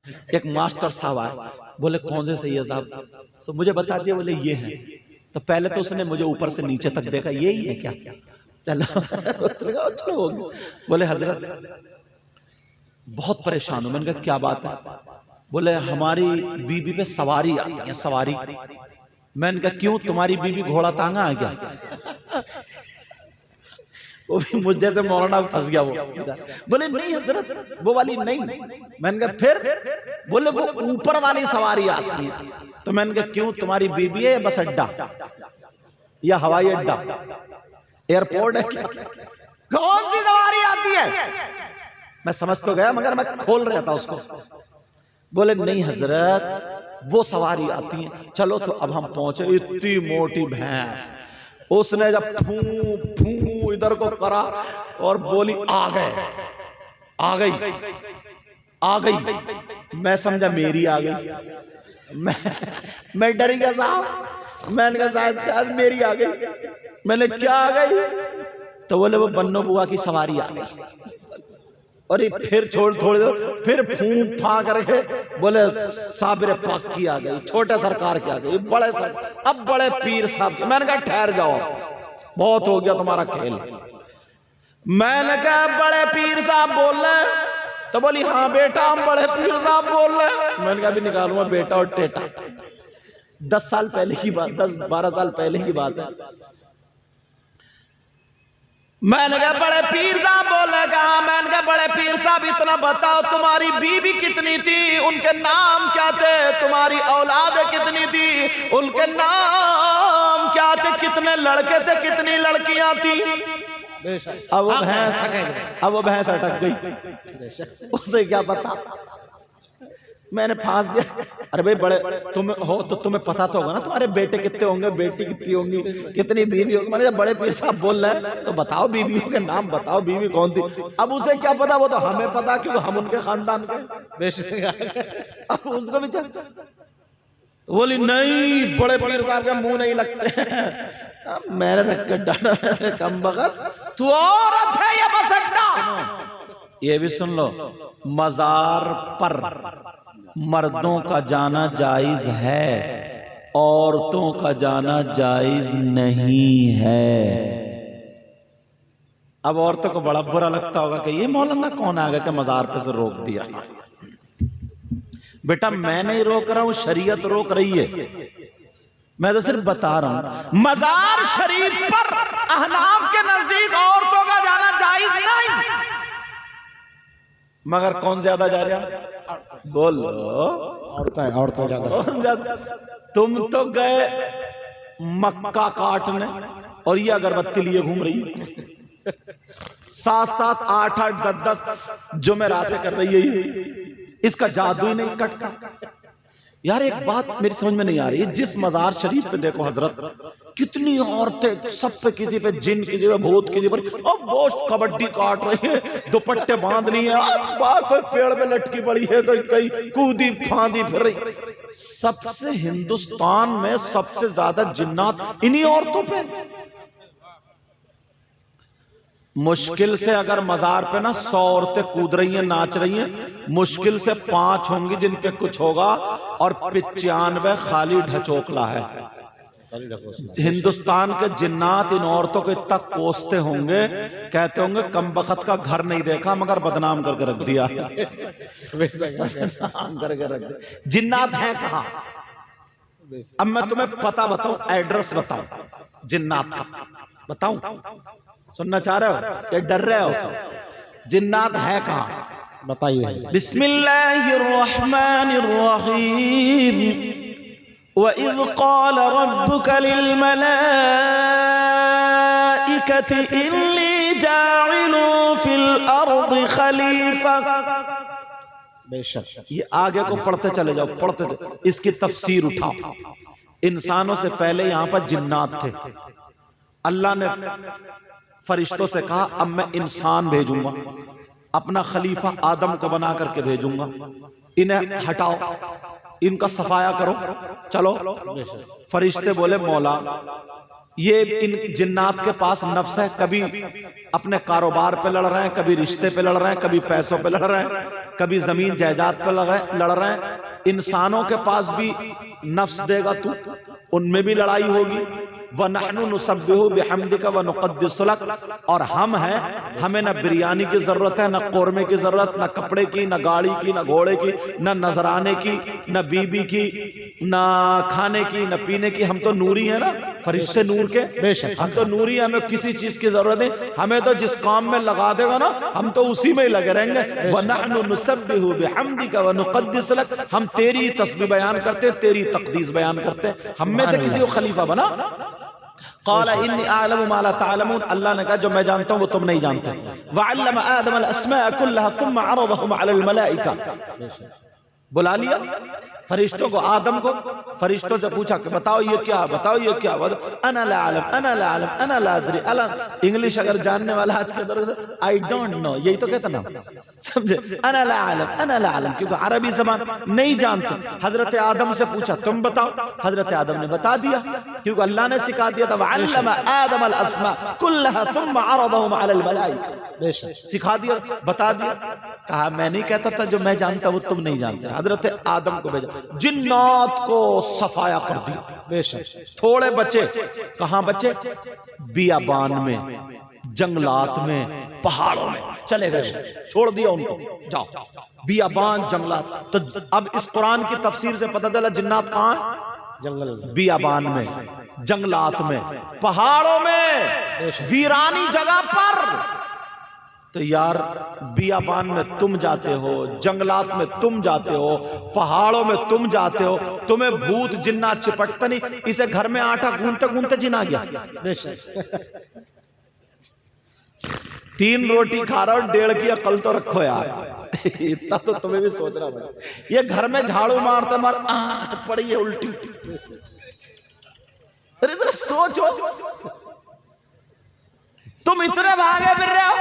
एक मास्टर साहब आए, बोले कौन से सही है साहब? तो मुझे बता दिया, बोले ये हैं। तो पहले तो उसने मुझे ऊपर से नीचे तक देखा, यही है क्या? चलो उसने कहा चलो हो गया। बोले हजरत बहुत परेशान हूं। मैंने कहा क्या बात है? बोले हमारी बीबी पे सवारी आती है, सवारी। मैंने कहा क्यों, तुम्हारी बीबी घोड़ा तांगा है क्या? वो भी मुझ जैसे मौलाना फंस गया वो। बोले नहीं हजरत वो वाली नहीं। मैंने कहा फिर? बोले वो ऊपर वाली सवारी आती है। तो मैंने कहा क्यों, तुम्हारी बीबी है या बस अड्डा या हवाई अड्डा, एयरपोर्ट है क्या? कौन सी सवारी आती है? मैं समझ तो गया मगर मैं खोल रहा था उसको। बोले नहीं हजरत वो सवारी आती है। चलो तो अब हम पहुंचे, इतनी मोटी भैंस। उसने जब फू फू इधर को करा और बोली आ गए, आ गई, आ गई। मैं समझा मेरी आ गई। मैं डर गया साहब। मैंने कहा शायद मेरी आ गई। मैंने क्या आ गई? तो बोले वो बन्नो बुआ की सवारी आ गई। और फिर छोड़ थोड़ी देर फिर फूंक फा करके बोले साबिर पाक की आ गई, छोटे सरकार की आ गई, बड़े सर अब बड़े पीर साहब। मैंने कहा ठहर जाओ, बहुत हो गया तुम्हारा खेल। मैंने कहा बड़े पीर साहब बोल रहे? तो बोली हाँ बेटा हम बड़े पीर साहब बोल रहे। मैंने कहा अभी निकालूंगा बेटा और टेटा। 10 साल पहले की बात, 10-12 साल पहले की बात है। मैंने कहा बड़े पीर साहब बोलेगा? मैंने कहा बड़े पीर साहब इतना बताओ तुम्हारी बीबी कितनी थी, उनके नाम क्या थे? तुम्हारी औलाद कितनी थी, उनके नाम क्या थे? कितने लड़के थे, कितनी लड़कियां थी? अब वो भैंस अटक गई। उसे क्या पता? मैंने फांस दिया। अरे भाई बड़े तुम हो तो तुम्हें पता तो होगा ना तुम्हारे बेटे कितने होंगे, बेटी कितनी होंगी, कितनी बीवी होगी। मैंने बड़े पीर साहब बोल रहे हैं तो बताओ बीवियों के नाम बताओ, बीवी कौन थी? अब उसे क्या पता, वो तो हमें पता क्योंकि हम उनके खानदान के। अब उसको भी बोली नहीं बड़े पीर साहब के मुंह नहीं लगते। मैंने रख के डाला, कम बगत तू औरत है या बस अड्डा? ये भी सुन लो, मजार पर मर्दों का जाना जायज है, औरतों का जाना जायज नहीं है। अब औरतों को बड़ा बुरा लगता होगा कि ये मौलाना कौन आ गया कि मजार पे से रोक दिया। बेटा मैं नहीं रोक रहा हूं, शरीयत रोक रही है। मैं तो सिर्फ बता रहा हूं मजार शरीफ पर अहनाफ के नजदीक औरतों का जाना जायज नहीं। मगर कौन ज्यादा जा रहा? बोलो औरतें ज्यादा। तुम तो गए मक्का काटने और ये अगरबत्ती लिए घूम रही है। 7-7, 8-8, 10-10 जुमेरातें कर रही है। इसका जादू ही नहीं कटता। यार एक बात मेरी समझ में नहीं आ रही है, जिस मजार शरीफ पे देखो हजरत कितनी औरतें, सब पे किसी पे जिन, किसी पे भूत, किसी पर अब वो कबड्डी काट रही है, दुपट्टे बांध ली है, कोई पेड़ पे लटकी पड़ी है, कोई कहीं कूदी फांदी फिर रही। सबसे हिंदुस्तान में सबसे ज्यादा जिन्नात इन्हीं औरतों पे। मुश्किल से अगर मजार पे ना 100 औरतें कूद रही हैं, नाच रही हैं, मुश्किल से 5 होंगी जिन पे कुछ होगा और 95 खाली ढचोकला है। हिंदुस्तान के जिन्नात इन औरतों को इतना कोसते होंगे, कहते होंगे कम बखत का घर नहीं देखा मगर बदनाम करके रख दिया। बदनाम करके रख दिया। जिन्नात हैं कहाँ? अब मैं तुम्हें पता बताऊं, एड्रेस बताऊं जिन्नात का, बताऊं? सुनना चाह रहे हो या डर रहे हो? जिन्नात है कहां? बताइए। बिस्मिल्लाहिर्रहमानिर्रहीम। वइज़ क़ाल रब्बुका लिल-मलाइकति इन्नी जाइलुन फिल अर्दि खलीफा। बेशक ये आगे को पढ़ते चले जाओ, पढ़ते जाओ, इसकी तफसीर उठाओ। इंसानों से पहले यहां पर जिन्नात थे। अल्लाह ने फरिश्तों से कहा अब मैं इंसान भेजूंगा, अपना खलीफा आदम को बना करके भेजूंगा, इन्हें हटाओ, इनका सफाया करो, चलो। फरिश्ते बोले मौला ये इन जिन्नात के पास नफ्स है, कभी अपने कारोबार पे लड़ रहे हैं, कभी रिश्ते पे लड़ रहे हैं, कभी पैसों पे लड़ रहे हैं, कभी जमीन जायदाद पर लड़ रहे हैं। इंसानों के पास भी नफ्स देगा तू, उनमें भी लड़ाई होगी। व नहनु नुसब्बिहु बिहम्दिका व नुक़द्दिसु लक, और हम हैं, हमें न बिरयानी की जरूरत है, न कौरमे की जरूरत, न कपड़े की, न गाड़ी की, न घोड़े की, न नजराने की, न बीबी की, न खाने की, न पीने की। हम तो नूरी है ना, फरिश्ते नूर के, बेशक हम तो नूरी है, हमें किसी चीज की जरूरत नहीं। हमें तो जिस काम में लगा देगा ना, हम तो उसी में ही लगे रहेंगे। व नहनु नुसब्बिहु बिहम्दिका व नुक़द्दिसु लक, हम तेरी तस्बीह बयान करते, तेरी तक़दीस बयान करते। हम में से किसी को खलीफा बना। क़ाला इन्नी अअलमु मा ला तअलमून, अल्लाह ने कहा जो मैं जानता हूं वो तुम नहीं जानते। वअल्लम आदम अल अस्माअ कुल्लहा थुम्मा अरदहुम अलल मलाइका, बुला लिया फरिश्तों को, आदम को। फरिश्तों से पूछा कि बताओ ये क्या, बताओ ये क्या। अना ला आलम, अना ला आलम, अना ला अदरी। इंग्लिश अगर जानने वाला आज के दौर में आई डोंट नो, यही तो कहता ना, समझे। अना ला आलम, अना ला आलम, क्योंकि अरबी ज़बान नहीं जानते। हजरत आदम से पूछा तुम बताओ, हजरत आदम ने बता दिया, क्योंकि अल्लाह ने सिखा दिया था। वअल्लम आदम अल अस्मा कुल्लहा थुम्मा अरदहुम अलल मलाइका, सिखा दिया, बता दिया। कहा मैं नहीं कहता था जो मैं जानता वो तुम नहीं जानते। हजरत आदम को भेजा, जिन्नात को सफाया कर दिया, बेशक थोड़े बच्चे। कहां बच्चे? बियाबान में, जंगलात में, पहाड़ों में चले गए, छोड़ दिया उनको, जाओ बियाबान जंगलात। तो अब इस कुरान की तफसीर से पता चला जिन्नात कहां है? जंगल में, बियाबान में, जंगलात में, पहाड़ों में, वीरानी जगह पर। तो यार बियाबान में तुम जाते हो, जंगलात में तुम जाते हो, पहाड़ों में तुम जाते हो, तुम्हें भूत जिन्ना चिपटता नहीं। इसे घर में आटा गूंथते गूंथते जिन आ गया। 3 रोटी खा रहा हो, 1.5 की अकल तो रखो यार। इतना तो तुम्हें भी सोचना पड़ेगा। ये घर में झाड़ू मारते मार पड़ी है उल्टी। अरे इधर सोचो, तुम इतने भागे फिर रहे हो,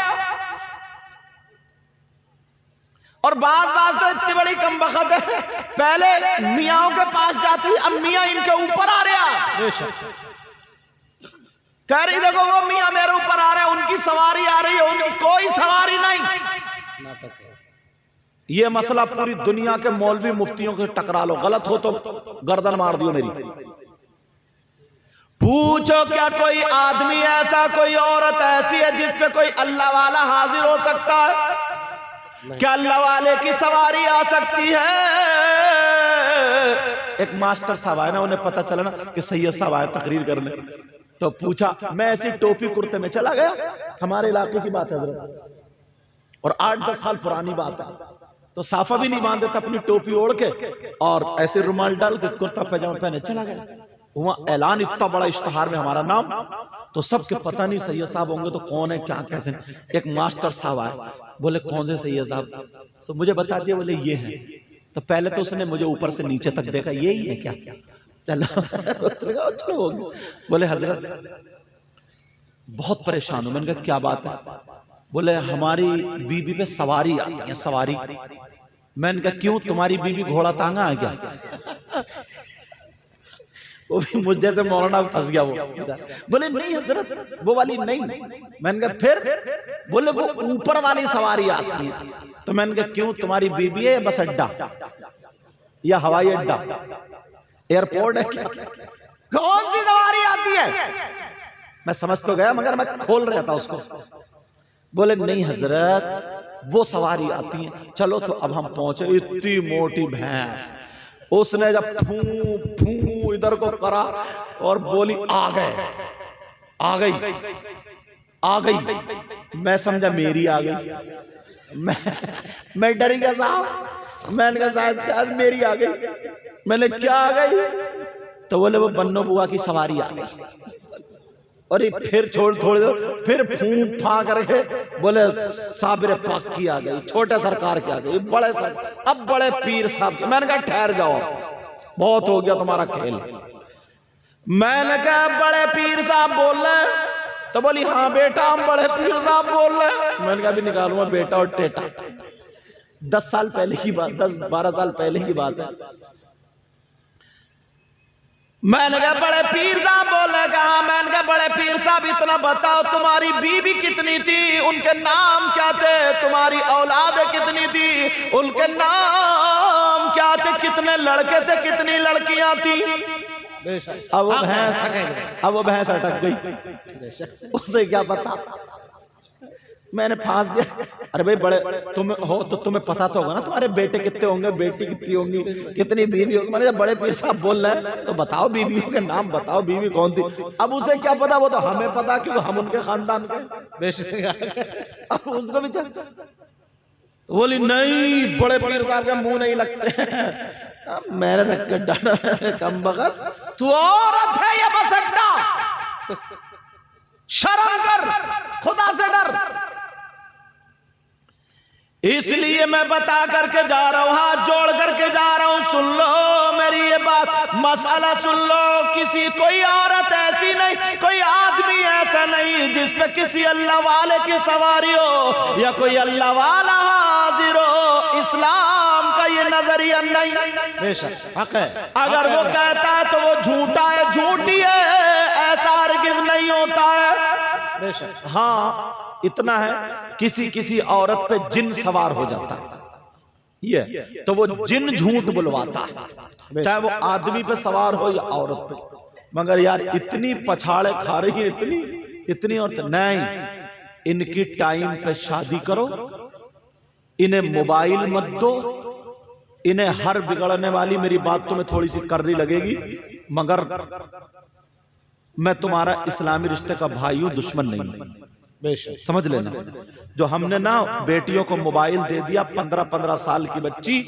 और बात तो इतनी बड़ी कमबख्त है। पहले मियाओं के पास जाती, अब मियाँ इनके ऊपर आ रहा। कह रही देखो वो मियाँ मेरे ऊपर आ रहे हैं, उनकी सवारी आ रही है, उनकी कोई सवारी नहीं। ये मसला पूरी दुनिया के मौलवी मुफ्तियों के टकरा लो, गलत हो तो गर्दन मार दियो मेरी। पूछो क्या कोई आदमी ऐसा, कोई औरत ऐसी है जिस पे कोई अल्लाह वाला हाजिर हो सकता है? क्या अल्लाह वाले की सवारी आ सकती है? एक मास्टर साहब आए ना, उन्हें पता चला ना कि सैयद साहब आए तकरीर करने, तो पूछा, मैं ऐसी टोपी कुर्ते में चला गया, हमारे इलाके की बात है हजरत, और 8-10 साल पुरानी बात है, तो साफा भी नहीं बांधे थे, अपनी टोपी ओढ़ के और ऐसे रुमाल डाल के कुर्ता पैजामा पहने चला गया। वहां ऐलान, इतना बड़ा इश्तहार में हमारा नाम, तो सबके पता नहीं सैयद साहब होंगे तो कौन है क्या कैसे। एक मास्टर साहब आए, बोले कौन से सैयद साहब? तो मुझे बता दिया, बोले ये हैं। तो पहले तो उसने मुझे ऊपर से नीचे तक देखा, यही है क्या? चलो उसने कहा चलो हो गया। बोले हजरत बहुत परेशान हूं। मैंने कहा क्या बात है? बोले हमारी बीबी पे सवारी आती है, सवारी। मैंने कहा क्यों, तुम्हारी बीबी घोड़ा तांगा है क्या? वो भी मुझ जैसे मौलाना फंस गया वो। बोले नहीं हजरत वो वाली नहीं। मैंने कहा फिर? बोले वो ऊपर वाली सवारी आती है। तो मैंने कहा क्यों, तुम्हारी बीबी है या बस अड्डा या हवाई अड्डा, एयरपोर्ट है क्या? कौन सी सवारी आती है? मैं समझ तो गया मगर मैं खोल रहा था उसको। बोले नहीं हजरत वो सवारी आती है। चलो तो अब हम पहुंचे, इतनी मोटी भैंस। उसने जब फू फू इधर को करा और बोली आ गए, आ गई, आ गई। मैं समझा मेरी आ गई। मैं डर गया साहब। मैंने कहा शायद मेरी आ गई। मैंने क्या आ गई? तो बोले वो बन्नो बुआ की सवारी आ गई। और फिर छोड़ थोड़ी देर फिर फूंक फां करके बोले साबिर पाक की आ गई, छोटे सरकार की आ गई, बड़े सरकार, अब बड़े पीर साहब की। मैंने कहा ठहर जाओ, बहुत हो गया तुम्हारा खेल। मैंने कहा बड़े पीर साहब बोल रहे हैं? तो बोली हाँ बेटा हम बड़े पीर साहब बोल रहे हैं। मैंने कहा भी निकालूंगा बेटा और टेटा। 10 साल पहले की बात, 10-12 साल पहले की बात है। मैंने कहा बड़े पीर साहब बोलेगा, मैंने कहा बड़े पीर साहब इतना बताओ तुम्हारी बीवी कितनी थी, उनके नाम क्या थे, तुम्हारी औलाद कितनी थी, उनके नाम क्या थे, कितने लड़के थे, कितनी लड़कियां थी। अब वो भैंस अटक गई, उसे क्या पता, मैंने फांस दिया। अरे भाई बड़े तुम हो तो तुम्हें पता तो होगा ना तुम्हारे बेटे कितने होंगे, बेटी कितनी होंगी, कितनी बीवी होगी। मैंने बड़े पीर साहब बोल रहे हैं तो बताओ बीवियों के नाम बताओ, बीवी कौन थी। अब उसे क्या पता, वो तो हमें पता क्योंकि हम उनके खानदान के। अब उसको भी बोली नहीं बड़े पीर साहब के मुंह नहीं लगते। मैंने रख के डाला, कम बगत तू औरत है या बस अड्डा, शर्म कर, खुदा से डर। इसलिए मैं बता करके जा रहा हूं, हाथ जोड़ करके जा रहा हूं, सुन लो मेरी ये बात, मसाला सुन लो। किसी कोई औरत ऐसी नहीं, कोई आदमी ऐसा नहीं जिस पे किसी अल्लाह वाले की सवारी हो या कोई अल्लाह वाला हाजिर हो। इस्लाम का ये नजरिया नहीं, बेशक हक है। अगर वो कहता है तो वो झूठा है, झूठी है, ऐसा हरगिज़ नहीं होता है। बेशक हाँ इतना है, किसी औरत पे जिन सवार हो जाता है ये, तो वो जिन झूठ बुलवाता है, चाहे वो आदमी पे सवार हो या औरत पे। मगर यार इतनी पछाड़े खा रही है, इतनी औरत नहीं। इनकी टाइम पे शादी करो, इन्हें मोबाइल मत दो, इन्हें हर बिगड़ने वाली, मेरी बात तुम्हें थोड़ी सी करनी लगेगी मगर मैं तुम्हारा इस्लामी रिश्ते का भाई हूं, दुश्मन नहीं हूं, समझ लेना। जो हमने ना बेटियों को मोबाइल दे दिया, 15-15 साल की बच्ची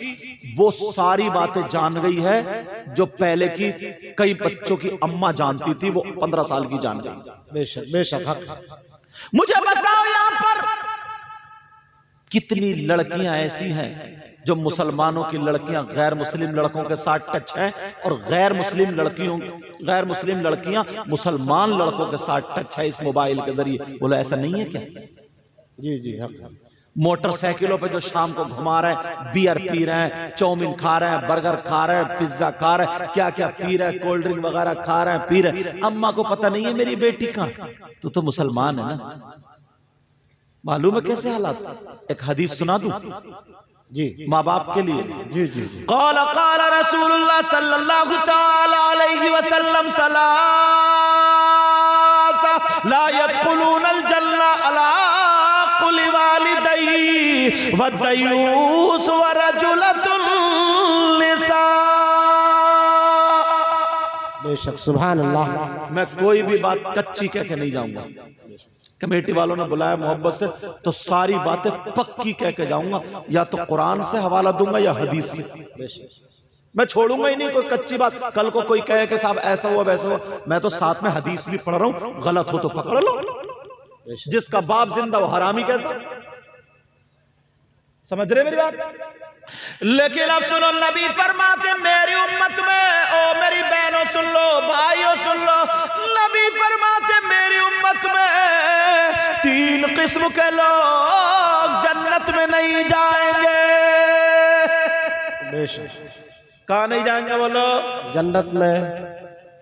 वो सारी बातें जान गई है जो पहले की कई बच्चों की अम्मा जानती थी, वो 15 साल की जान गई। बेशक बेशक। मुझे बताओ यहां पर कितनी लड़कियां ऐसी हैं जो मुसलमानों की लड़कियां गैर मुस्लिम लड़कों के साथ टच है, और गैर मुस्लिम लड़कियां मुसलमान लड़कों के साथ टच है इस मोबाइल के जरिए। बोलो ऐसा नहीं है क्या? जी जी हाँ। मोटरसाइकिलों पे जो शाम को घुमा रहे हैं, बियर पी रहे हैं, चाउमीन खा रहे हैं, बर्गर खा रहे हैं, पिज्जा खा रहे हैं, क्या क्या पी रहे हैं, कोल्ड ड्रिंक वगैरह खा रहे हैं, पी रहे हैं। अम्मा को पता नहीं है मेरी बेटी कहां, तो मुसलमान है ना। मालूम है कैसे हालात। एक हदीस सुना दूं जी माँ बाप के लिए। जी जी जी। क़ाल रसूलुल्लाह सल्लल्लाहु तआला अलैहि वसल्लम सलासा ला यदखुलूनल जन्ना अला कुल्ली वालिदैहि वद्दयूस वरजुलतुन निसा। बेशक सुभान अल्लाह। मैं कोई भी बात कच्ची कह के नहीं जाऊंगा। कमेटी वालों ने बुलाया मोहब्बत से तो सारी बातें पक्की कह के जाऊंगा, या तो कुरान से हवाला दूंगा या हदीस से। मैं छोड़ूंगा ही नहीं कोई कच्ची बात। कल को कोई कहे कि साहब ऐसा हुआ वैसा हुआ, मैं तो साथ में हदीस भी पढ़ रहा हूं, गलत हो तो पकड़ लो। जिसका बाप जिंदा वो हरामी कैसा, समझ रहे मेरी बात। लेकिन अब सुनो, नबी फरमाते मेरी उम्मत में, ओ मेरी बहनों सुन लो, भाइयों सुन लो, नबी फरमाते मेरी उम्मत में 3 किस्म के लोग जन्नत में नहीं जाएंगे। कहां नहीं जाएंगे बोलो? जन्नत में।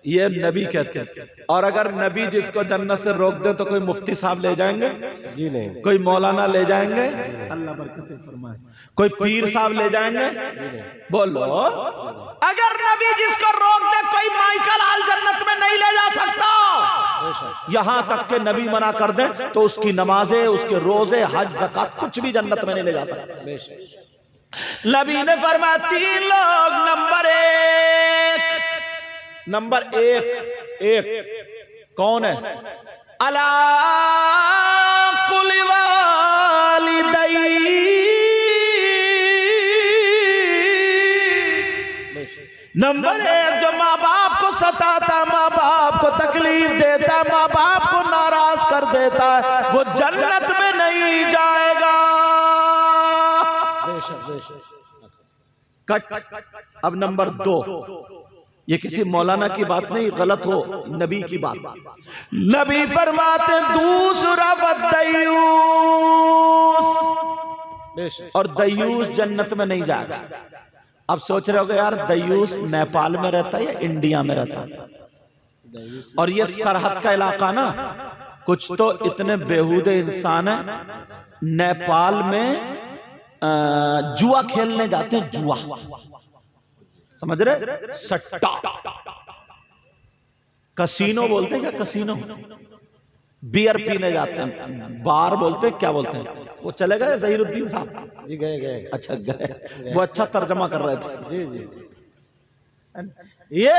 ये नबी कहते हैं। और अगर नबी जिसको जन्नत से रोक दे तो कोई मुफ्ती साहब ले जाएंगे? जी नहीं। कोई मौलाना ले जाएंगे? अल्लाह बरकत फरमाए। कोई पीर साहब ले जाएंगे? बोलो। अगर नबी जिसको रोक दे कोई माइकल आल जन्नत में नहीं ले जा सकता। यहां तक के नबी मना कर दे तो उसकी नमाजें, उसके रोजे, हज, ज़कात कुछ भी जन्नत में नहीं ले जा सकता। नबी ने फरमाया 3 लोग। नंबर एक कौन है? अला कुल्ली वालिदैहि। नंबर 1 जो माँ बाप को सताता, माँ बाप को तकलीफ देता, माँ बाप को नाराज कर देता है, वो जन्नत में नहीं जाएगा। कट। अब नंबर 2, ये किसी मौलाना की बात नहीं, गलत हो, नबी की बात। नबी फरमाते दूसरा दयूस, और दयूस जन्नत में नहीं जाएगा। अब सोच रहे होगे यार दयूस नेपाल में रहता है या इंडिया में रहता है? और ये सरहद का इलाका ना, कुछ तो इतने बेहूदे इंसान है नेपाल में जुआ खेलने जाते हैं, जुआ, समझ रहे, सट्टा, कसीनो बोलते हैं क्या, कसीनो, बियर पीने जाते हैं, बार बोलते हैं, क्या बोलते हैं, वो चले गए जहीरुद्दीन साहब जी? गए। अच्छा गए, वो अच्छा तर्जमा कर रहे थे। जी। ये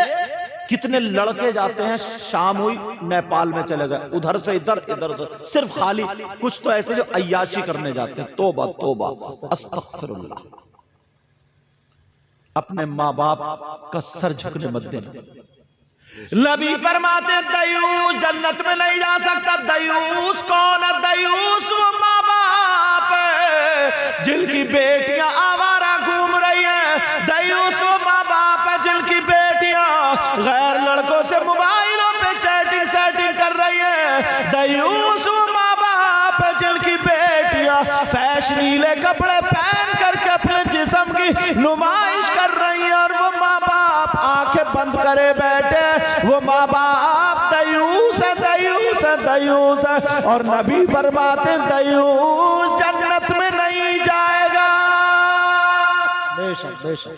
कितने लड़के जाते हैं, शाम हुई नेपाल में चले गए, उधर से इधर, इधर से, सिर्फ खाली, कुछ तो ऐसे जो अय्याशी करने जाते हैं। तौबा तौबा, अस्तगफिरुल्लाह। अपने माँ बाप का सर झुकने मत देना। नबी फरमाते दयूस जन्नत में नहीं जा सकता। दयूस कौन है? दयूस वो माँ बाप है जिनकी बेटियां आवारा घूम रही हैं। दयूस वो माँ बाप है जिनकी बेटियां गैर लड़कों से मोबाइलों पे चैटिंग सेटिंग कर रही हैं। दयूस वो माँ बाप है जिनकी बेटियां फैशनीले कपड़े पहन करके अपने जिस्म की नुमाइश कर रही हैं। और वो माँ बाप आंखें बंद करे बैठे, वो माँ बाप दयूस है, दयूस है, दयूस है। और नबी फरमाते दयूस जन्नत में नहीं जाएगा। बेशक बेशक।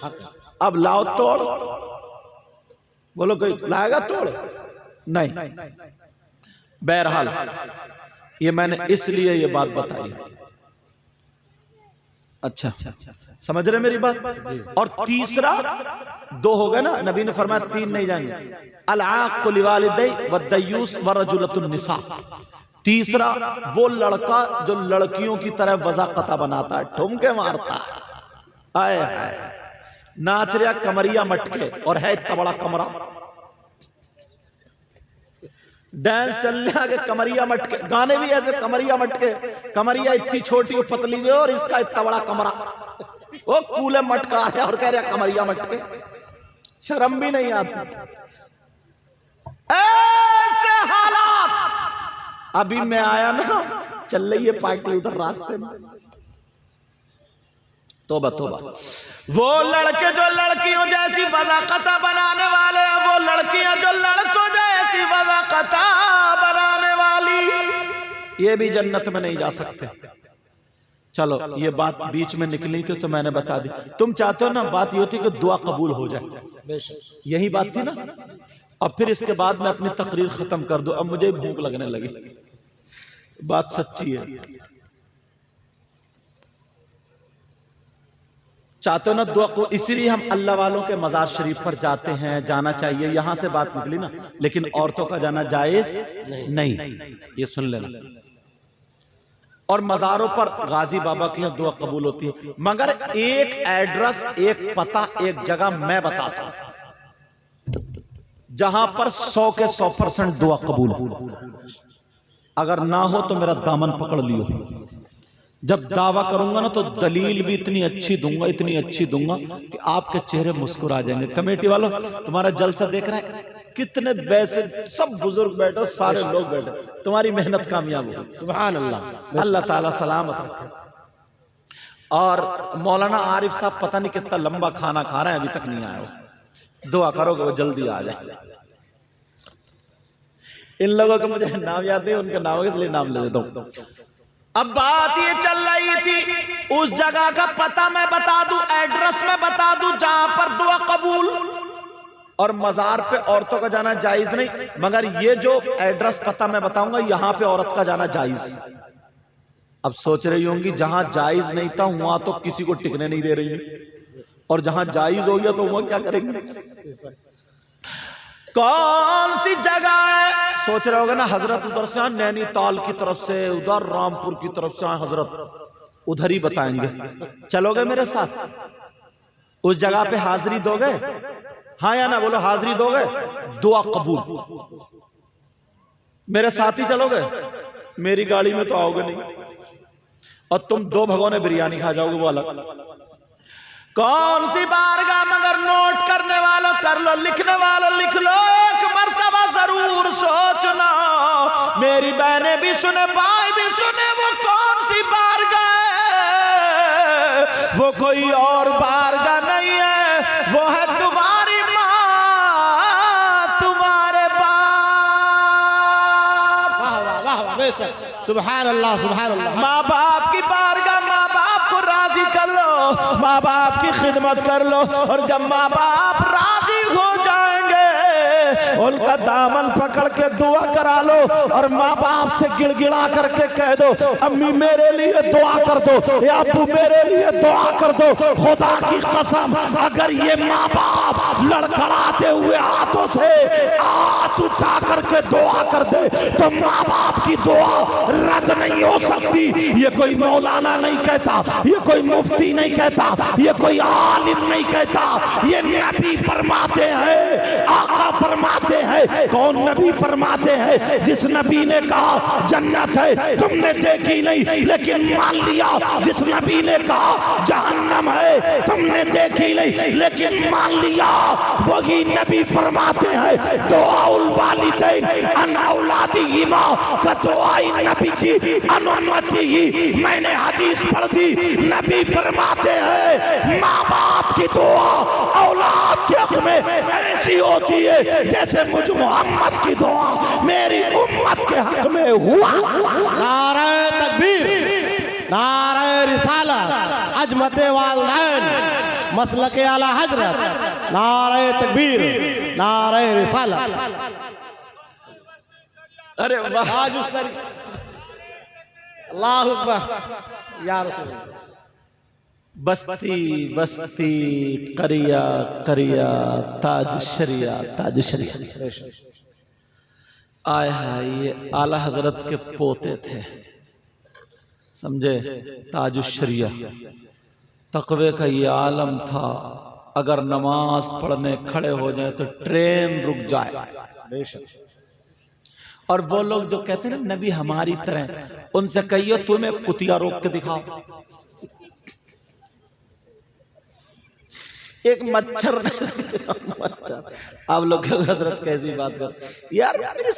अब लाओ तोड़, बोलो कोई लाएगा तोड़? नहीं। बहरहाल ये मैंने इसलिए ये बात बताई। अच्छा, समझ रहे मेरी बात? और तीसरा, दो हो गए ना, नबी ने फरमाया तीन नहीं जाएंगे, अल-आक़ लिवालिदै वद्दयूस वरजुलतुन निसा। तीसरा वो लड़का जो लड़कियों की तरह वज़ाक़ता बनाता है, ठुमके मारता है, आए हाय, नाच रहा कमरिया मटके, और है इतना बड़ा कमरा, डांस चल रहा के कमरिया मटके, गाने भी ऐसे कमरिया मटके, कमरिया इतनी छोटी और पतली दे, और इसका इतना बड़ा कमरा, वो कूले मटका है और कह रहा कमरिया मटके, शर्म भी नहीं आती। ऐसे हालात अभी मैं आया ना, चल रही है पार्टी उधर रास्ते में। तोबा तोबा। वो लड़के जो लड़कियों जैसी वज़ाक़ता बनाने वाले हैं, वो लड़कियां जो लड़कों जैसी वज़ाक़ता बनाने वाली, ये भी जन्नत में नहीं जा सकते। चलो ये बात बीच में निकली थी तो मैंने बता दी। तुम चाहते हो ना, बात ये होती कि दुआ कबूल हो जाए, यही बात थी ना। अब फिर इसके बाद मैं अपनी तकरीर खत्म कर दूं, अब मुझे भूख लगने लगी, बात सच्ची है। चाहते हो ना दुआ को, इसीलिए हम अल्लाह वालों के मज़ार शरीफ पर जाते हैं, जाना चाहिए, यहां से बात निकली ना। लेकिन औरतों का जाना जायज नहीं, ये सुन लेना। और मज़ारों पर गाजी बाबा की दुआ कबूल होती है, मगर एक एड्रेस, एक पता, एक जगह मैं बताता हूं जहां पर 100 के 100% दुआ कबूल हो। अगर ना हो तो मेरा दामन पकड़ लियो। जब दावा करूंगा ना तो दलील भी इतनी अच्छी दूंगा, इतनी अच्छी दूंगा कि आपके चेहरे मुस्कुरा जाएंगे। कमेटी वालों, तुम्हारा जलसा देख रहे हैं, कितने वैसे सब बुजुर्ग बैठे, सारे लोग बैठे, तुम्हारी मेहनत कामयाब हो। सुभान अल्लाह, अल्लाह ताला सलामत रखे। और मौलाना आरिफ साहब पता नहीं कितना लंबा खाना खा रहे हैं, अभी तक नहीं आया हो। दुआ करोगे वो जल्दी आ जाए। इन लोगों को मुझे नाम याद नहीं, उनके नाम इसलिए नाम ले देता हूं। अब बात ये चल रही थी, उस जगह का पता मैं बता दूं, एड्रेस मैं बता दूं जहां पर दुआ कबूल। और मजार पे औरतों का जाना जायज नहीं, मगर ये जो एड्रेस पता मैं बताऊंगा, यहां पे औरत का जाना जायज। अब सोच रही होंगी जहां जायज नहीं था वहां तो किसी को टिकने नहीं दे रही है, और जहां जायज हो गया तो वहां क्या करेंगे? कौन सी जगह है? सोच रहे होगे ना, हजरत उधर से नैनीताल की तरफ से, उधर रामपुर की तरफ से हजरत, उधर ही बताएंगे। चलोगे मेरे साथ? उस जगह पे हाजिरी दोगे? हाँ या ना बोलो, हाजिरी दोगे? दुआ कबूल। मेरे साथ ही चलोगे? मेरी गाड़ी में तो आओगे नहीं, और तुम 2 भगोने बिरयानी खा जाओगे, वो अलग। कौन सी बारगाह? मगर नोट करने वालों कर लो, लिखने वालों लिख लो, एक मर्तबा जरूर सोचना, मेरी बहनें भी सुने, भाई भी सुने, वो कौन सी बारगाह है? वो कोई और बारगाह नहीं है, सुभान अल्लाह सुभान अल्लाह। माँ बाप की बारगाह, माँ बाप को राजी कर लो, माँ बाप की खिदमत कर लो, और जब माँ बाप राजी हो जाएंगे उनका दामन पकड़ के दुआ करा लो, और माँ बाप से गिड़गिड़ा करके कह दो अम्मी मेरे लिए दुआ कर दो, या अब्बू मेरे लिए दुआ कर दो। खुदा की कसम अगर ये माँ बाप लड़खड़ाते हुए हाथों से हाथ उठा करके दुआ कर दे तो माँ बाप की दुआ रद्द नहीं हो सकती। ये कोई मौलाना नहीं कहता, ये कोई मुफ्ती नहीं कहता, ये कोई आलिम नहीं कहता, ये नबी फरमाते हैं, आका फरमाते हैं। कौन नबी फरमाते हैं? जिस नबी ने कहा जन्नत है तुमने देखी नहीं लेकिन मान लिया, जिस नबी ने कहा जहन्नम है तुमने देखी नहीं लेकिन मान लिया, वही नबी फरमाते हैं दुआउल वालिदैन अन औलादिहिमा का दुआई नबी जी अन उम्मतिही। मैंने हदीस पढ़ दी, नबी फरमाते हैं माँ बाप की दुआ औलाद के हक में ऐसी होती है जैसे मुझ मोहम्मद की दुआ मेरी उम्मत के हक में हुआ। नारे तकबीर, नारे रिसालत, अजमते वालदैन, मसलके आला हजरत, नारे तकबीर, नारे रिसालत। अरे वाह, अल्लाह अकबर या रसूल। बस्ती बस्ती करिया करिया ताज शरिया ताज शरिया। आय हाय, ये आला हजरत के पोते थे, समझे, ताज शरिया। तकवे का ये आलम था, अगर नमाज पढ़ने खड़े हो जाए तो ट्रेन रुक जाए। और वो लोग जो कहते हैं ना नबी हमारी तरह, उनसे कहिए तुम्हें कुतिया रोक के दिखाओ। एक मच्छर मच्छर, आप लोग हजरत कैसी बात कर यार, मेरी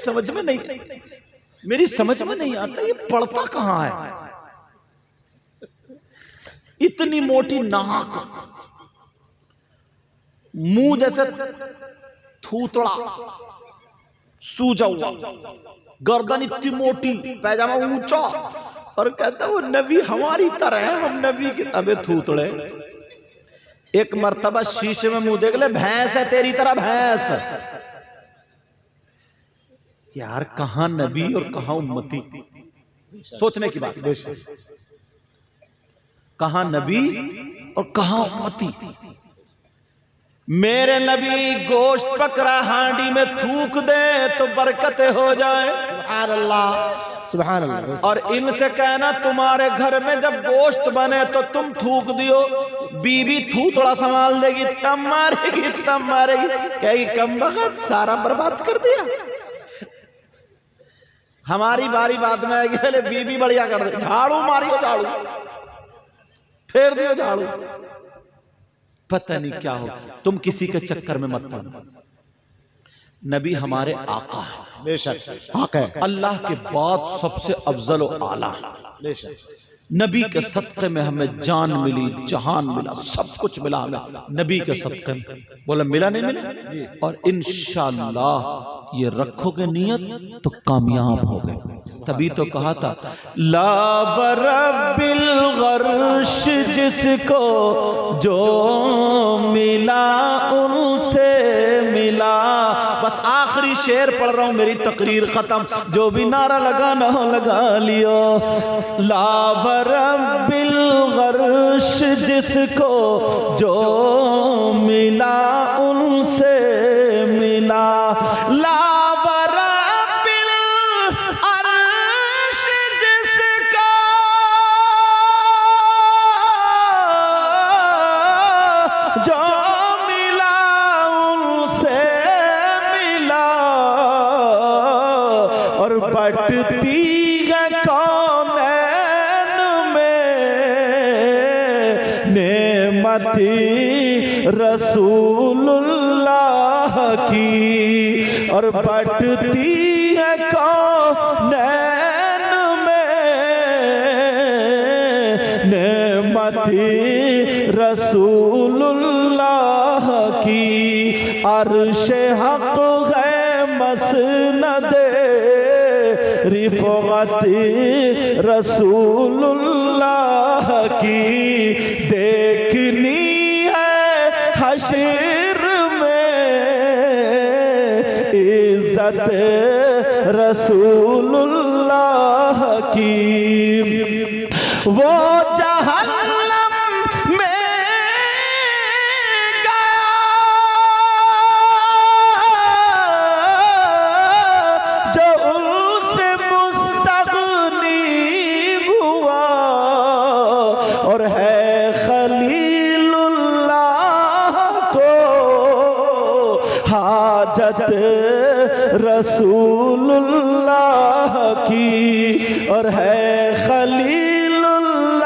समझ में नहीं आता ये पढ़ता कहाँ है। इतनी मोटी नाक, मुंह जैसे थूतड़ा सूजा हुआ, गर्दन इतनी मोटी, पैजामा ऊंचा, और कहता वो नबी हमारी तरह है, हम नबी के तबे थूतड़े। एक मर्तबा शीशे में मुंह देख ले, भैंस है तेरी तरह भैंस। यार कहां नबी और कहां उम्मती, सोचने की बात। कहां नबी और कहां उम्मती। मेरे नबी गोश्त पकड़ा हांडी में थूक दे तो बरकतें हो जाए। सुभान अल्लाह सुभान अल्लाह। और इनसे कहना तुम्हारे घर में जब गोश्त बने तो तुम थूक दियो, बीबी थूथड़ा संभाल देगी, तब मारेगी तब मारेगी। कहेगी कम वक्त सारा बर्बाद कर दिया। हमारी बारी बाद में आएगी, पहले बीबी बढ़िया कर दे, झाड़ू मारियो, झाड़ू फेर दियो, झाड़ू। पता नहीं क्या हो, तुम किसी के चक्कर में मत पड़ना। नबी हमारे आका है, बेशक आका है, अल्लाह के बाद सबसे अफजल व आला है। बेशक नबी के सदक़े में हमें जान मिली, जहान मिला, सब कुछ मिला हमें नबी के सदक़े में। बोला मिला नहीं मिला? और इंशाअल्लाह ये रखोगे नियत तो कामयाब हो गए। तभी तो कहा था ला बरब्बिल गर्श, जिसको जो मिला उनसे मिला। बस आखिरी शेर पढ़ रहा हूं, मेरी तकरीर खत्म। जो भी नारा लगाना हो लगा लियो। ला बरब्बिल गर्श, जिसको जो मिला उनसे मिला। ला बटती है कौनैन में नेमती रसूलुल्लाह की, और बटती है कौनैन में नेमती रसूलुल्लाह की। अर्श हक है मसनदे रिफ़क़त रसूलुल्लाह की देखनी है हश्र में, इज़्ज़त रसूलुल्लाह की। वो जहन्नम में गया जो उनसे मुस्तग़नी हुआ, और है खलीलुल्लाह को हाजत रसूलुल्लाह की, और है खलीलुल्लाह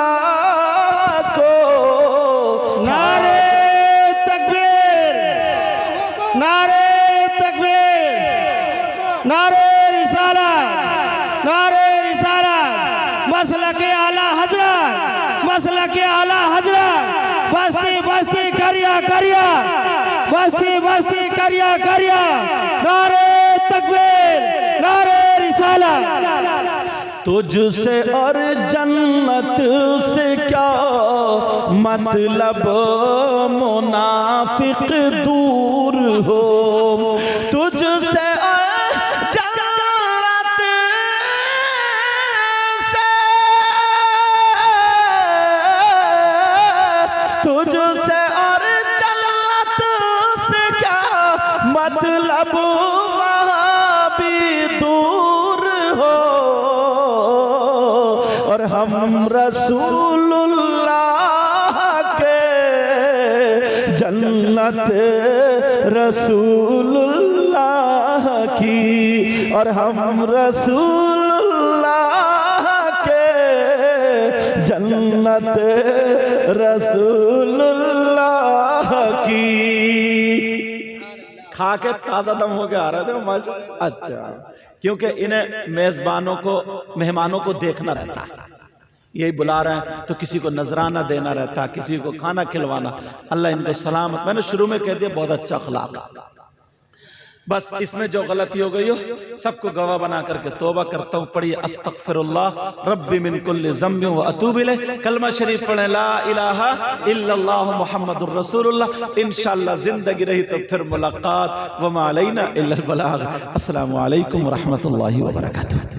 को। नारे तकबीर, नारे तकबीर, नारे रिसालत, नारे रिसालत, मसलके आला हजरत, मसलके आला हजरत, बस्ती बस्ती करिया करिया, बस्ती बस्ती करिया करिया, नारे तकबीर, नारे रिसालत। तुझसे और जन्नत से क्या मतलब मुनाफिक दूर हो, तुझसे और जन्नत से, तुझसे और जन्नत से क्या मतलब वहाँ भी दूर हो, और हम रसूलुल्लाह के जन्नत रसूलुल्लाह की, और हम रसूलुल्लाह के जन्नत रसूलुल्लाह की। खा के ताजा दम होके आ रहे थे माशा। अच्छा, क्योंकि इन्हें मेजबानों को, मेहमानों को देखना रहता है, यही बुला रहे हैं तो किसी को नजराना देना रहता है, किसी को खाना खिलवाना। अल्लाह इनको सलामत, मैंने शुरू में कह दिया बहुत अच्छा अखलाक। बस इसमें जो गलती हो गई हो सबको गवाह बना करके तौबा करता हूँ। पढ़िए अस्तगफिरुल्लाह रब्बी मिन कुल्लि ज़म्बिन व अतूबु इलैह। कलमा शरीफ पढ़े ला इलाहा इल्लल्लाह मुहम्मदुर रसूलुल्लाह। इंशाअल्लाह जिंदगी रही तो फिर मुलाकात। व मा अलैना इल्लल बलाग। अस्सलामु अलैकुम व रहमतुल्लाहि व बरकातुहू।